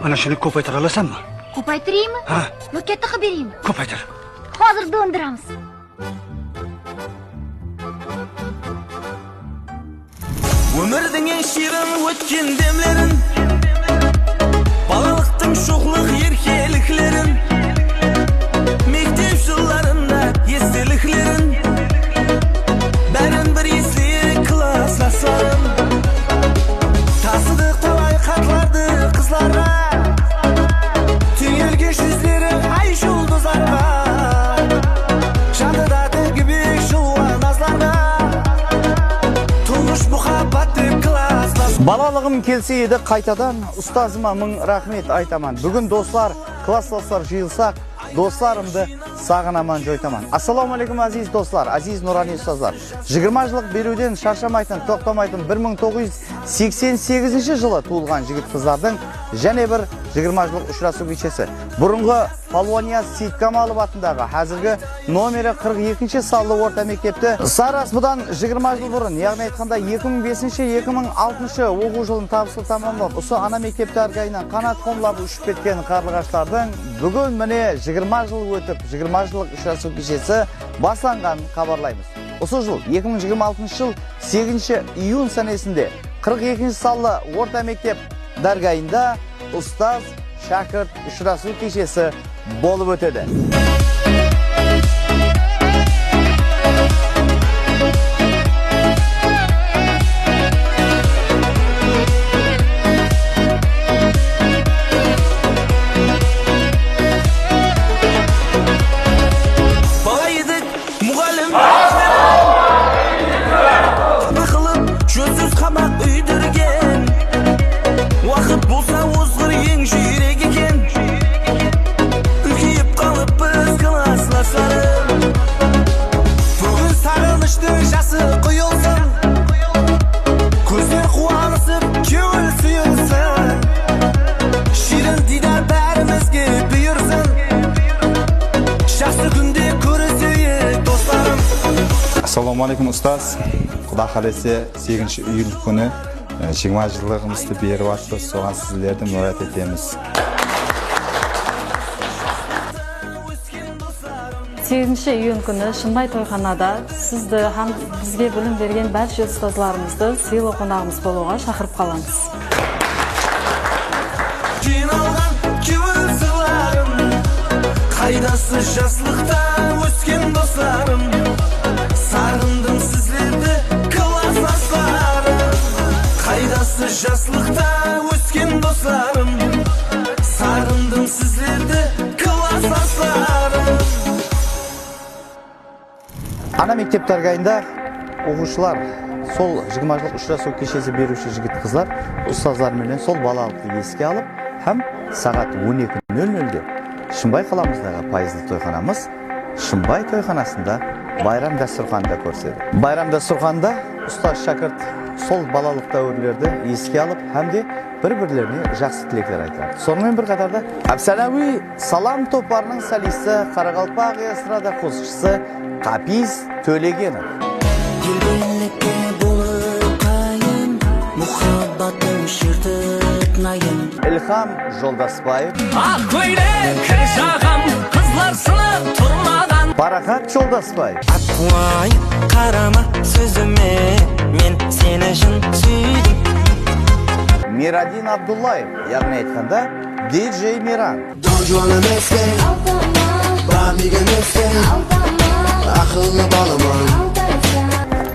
Ana shuni ko'paytira olasanmi? Ko'paytiraymi? Ha. Yo katta qilib beraymi? Ko'paytir. Hozir do'ndiramiz. Ömürдің en şirin ötken demlerin, balalıktın şokluk yerkeliklerin, mektep yıllarında estiliklerin, bärin bir esli klaslasın. Tasıdık tavay katlardı kızlara, tüyelgeç yüzleri ay жұлдызарға, şandıdatı gibi şuan azlarga, tulmuş muhabbat Балалығым келсе еді қайтадан, ұстазыма мың рахмет айтаман. Бүгін достар, класстастар жиылсақ, достарымды сағынаман жойтаман. Ассаламу алейкум азиз достар, азиз нұрани ұстазлар. 20 жылық беруден шаршамайтын, тоқтамайтын 1988 жылы туылған жігіт қыздардың және бір 20 жылық ұшырасу кешесі. Бұрынғы Палуания Сейткамалов атындағы әзіргі номері 42 салды орта мектепті Сарас бұдан 20 жыл бұрын, яғни айтқанда 2005-2006 оқу жылын табысы тамамлап, осы ана мектепті әргайынан қанат қомлап үшіп кеткен қарлығаштардың бүгін міне 20 жыл өтіп, 20 жылық ұшырасу кешесі басланған хабарлаймыз. Осы жыл 2026 жыл 8 июн санесінде 42 салды орта мектеп дәргайында ұстаз шәкірт ұшырасу кешесі болып өтеді. Balaydık muğallim Bıkılıp çözsüz kamak üydürgen Vakıt bulsa ozgır yen jürek eken Ülkeyip kalıp biz klaslaslarım Bugün sarılıştır jası kuyulsun Gözler kuanısıp köğül suyulsun Şirin didar bärimizge büyürsün Şahsı günde көрісейік достарым. Assalomu alaykum ustaz. Xudo xolasa 8 iyul kuni 20 yillig'imizni berib atdi. So'g'an sizlardan murojaat etamiz. 8 iyun күні Шынбай тойханада сізді һәм бізге білім берген барша ұстазларымызды сыйлы қонағымыз болуға шақырып қаламыз. Жиналған кеуіл сырларым, қайдасы жаслықта өскен достарым. Сағындым сіздерді класстастарым, қайдасы жаслықта өскен достарым. Сағындым сіздерді класстастарым. Ана мектеп дәргайында оқушылар сол 20 жылық ұшырасу кешесі беруші жігіт қызлар ұстаздарменен сол балалықты еске алып, һәм сағат 12:00-де Шынбай қаламыздағы пайызлы тойханамыз Шынбай тойханасында байрам дастурханында көрсетеді. Байрам дастурханында ұстаз шәкірт сол балалық дәуірлерді еске алып, һәм де бір-бірлеріне жақсы тілектер айтады. Сонымен бір қатарда Әбсәнәуи салам топтарының солисті, Қарақалпақ эстрада қосшысы Қапиз Төлегенов. Елбелікке болып қайын, мұхаббаттың шертіп найын. Ilham Жолдасбаев. Ақ көйлек жағам, қызлар сынып тұрмаған. Барақат Жолдасбаев. Атуай, қарама сөзіме, мен сені жын сүйдім. Мирадин Абдуллаев, яғни айтқанда DJ Миран.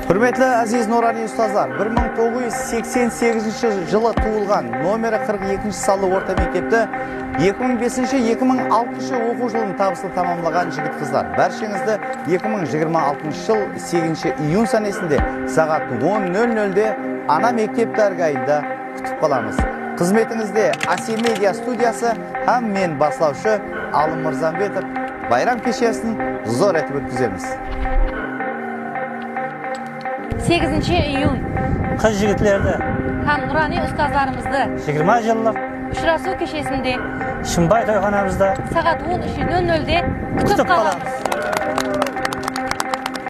Hürmetli aziz Nurani ustazlar, 1988 жылы туылған номері 42 салды орта мектепті 2005-2006 оқу жылын табысты тамамлаған жігіт қыздар. Бәршеңізді 2026 жыл 8 июн санесінде сағат 10:00-де ана мектеп дәргайында күтіп қаламыз. Қызметіңізде Аси Медиа студиясы һәм мен баслаушы Алым Мырзамбетов байрам кешесін зор етіп өткіземіз. 8 июн Қыз жігітлерді һәм Нұрани ұстазларымызды 20 жыллық ұшырасу кешесінде Шынбай тойханамызда сағат 13:00-де күтіп қаламыз.